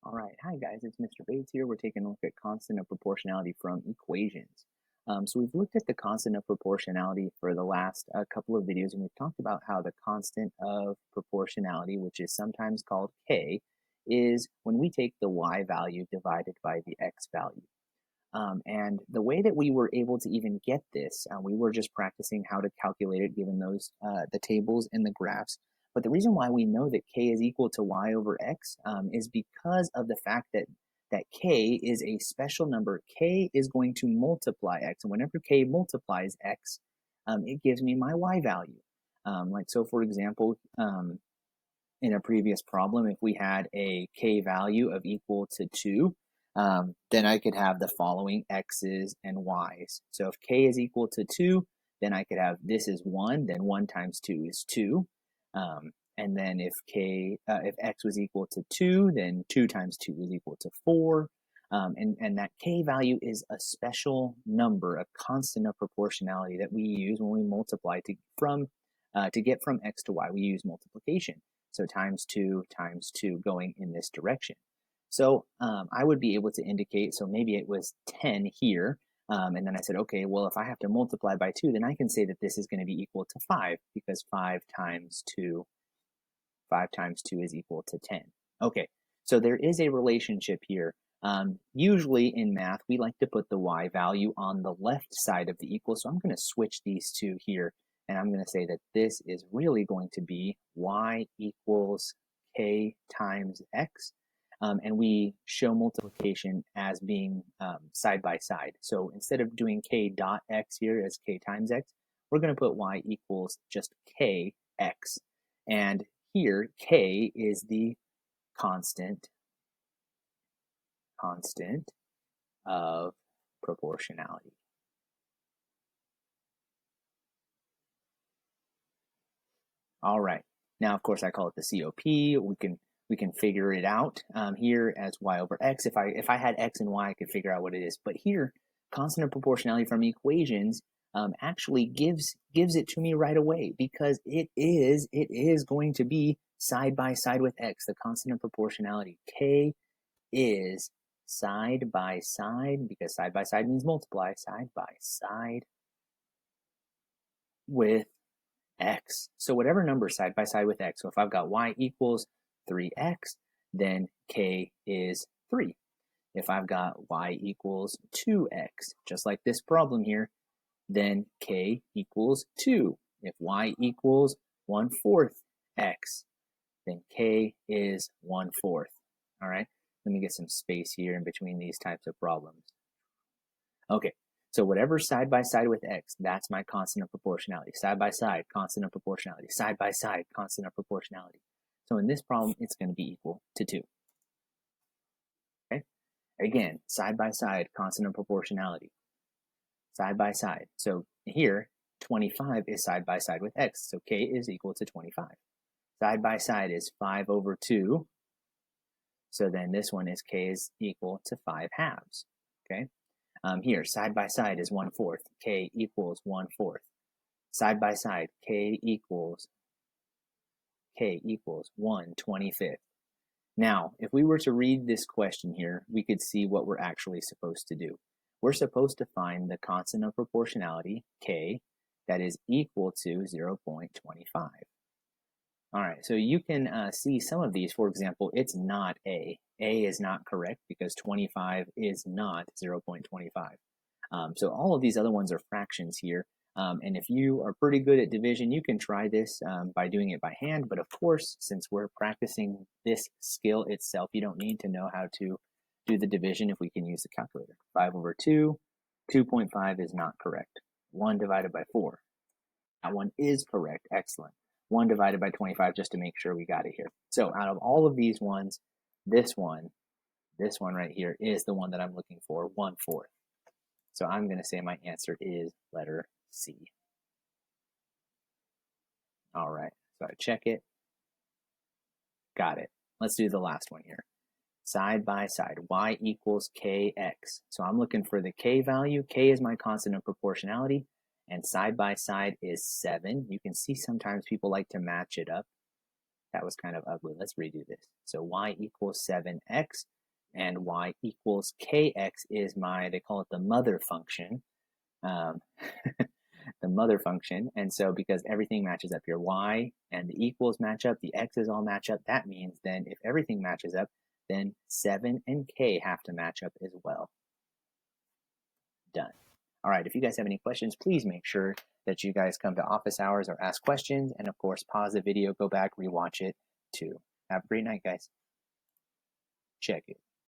All right, hi guys, it's Mr. Bates here. We're taking a look at constant of proportionality from equations. So we've looked at the constant of proportionality for the last couple of videos, and we've talked about how the constant of proportionality, which is sometimes called k, is when we take the y value divided by the x value. And the way that we were able to even get this, we were just practicing how to calculate it given those the tables and the graphs. But the reason why we know that k is equal to y over x is because of the fact that k is a special number. K is going to multiply x, and whenever k multiplies x, it gives me my y value. Like so, for example, in a previous problem, if we had a k value of equal to 2, then I could have the following x's and y's. So if k is equal to 2, then I could have this is 1, then 1 times 2 is 2. And then if x was equal to 2, then 2 times 2 is equal to 4. And that k value is a special number, a constant of proportionality that we use when we multiply to get from x to y. We use multiplication. So times 2 going in this direction. So I would be able to indicate, so maybe it was 10 here, and then I said, okay, well, if I have to multiply by 2, then I can say that this is going to be equal to 5, because 5 times 2 is equal to 10. Okay, so there is a relationship here. Usually in math, we like to put the y value on the left side of the equal, so I'm going to switch these two here, and I'm going to say that this is really going to be y equals k times x. And we show multiplication as being side by side. So instead of doing k dot x here as k times x, we're going to put y equals just kx. And here, k is the constant of proportionality. All right. Now, of course, I call it the COP. We can figure it out here as y over x. If I had x and y, I could figure out what it is. But here, constant of proportionality from equations actually gives it to me right away, because it is going to be side by side with x. The constant of proportionality, k, is side by side, because side by side means multiply, side by side with x. So whatever number side by side with x. So if I've got y equals 3x, then k is 3. If I've got y equals 2x, just like this problem here, then k equals 2. If y equals 1/4 x, then k is 1/4. All right, let me get some space here in between these types of problems. Okay, so whatever side by side with x, that's my constant of proportionality. Side by side, constant of proportionality. Side by side, constant of proportionality. So in this problem, it's going to be equal to 2. Okay, again, side by side, constant of proportionality. Side by side. So here, 25 is side by side with x, so k is equal to 25. Side by side is 5 over 2. So then this one is k is equal to 5 halves. Okay. Here, side by side is 1/4. K equals 1/4. Side by side, k equals 1/25. Now, if we were to read this question here, we could see what we're actually supposed to do. We're supposed to find the constant of proportionality, k, that is equal to 0.25. All right, so you can see some of these. For example, it's not A. A is not correct because 25 is not 0.25. So all of these other ones are fractions here. And if you are pretty good at division, you can try this by doing it by hand. But of course, since we're practicing this skill itself, you don't need to know how to do the division if we can use the calculator. 5 over 2, 2.5 is not correct. 1 divided by 4. That one is correct. Excellent. 1 divided by 25, just to make sure we got it here. So out of all of these ones, this one right here is the one that I'm looking for, 1/4. So I'm going to say my answer is letter C. All right, so I check it. Got it. Let's do the last one here. Side by side, y equals kx. So I'm looking for the k value. K is my constant of proportionality, and side by side is 7. You can see sometimes people like to match it up. That was kind of ugly. Let's redo this. So y equals 7x and y equals kx is they call it the mother function. Um, the mother function. And so because everything matches up here, y and the equals match up, the x's all match up, that means then if everything matches up, then 7 and k have to match up as well. Done. All right, if you guys have any questions, please make sure that you guys come to office hours or ask questions. And of course, pause the video, go back, rewatch it too. Have a great night, guys. Check it.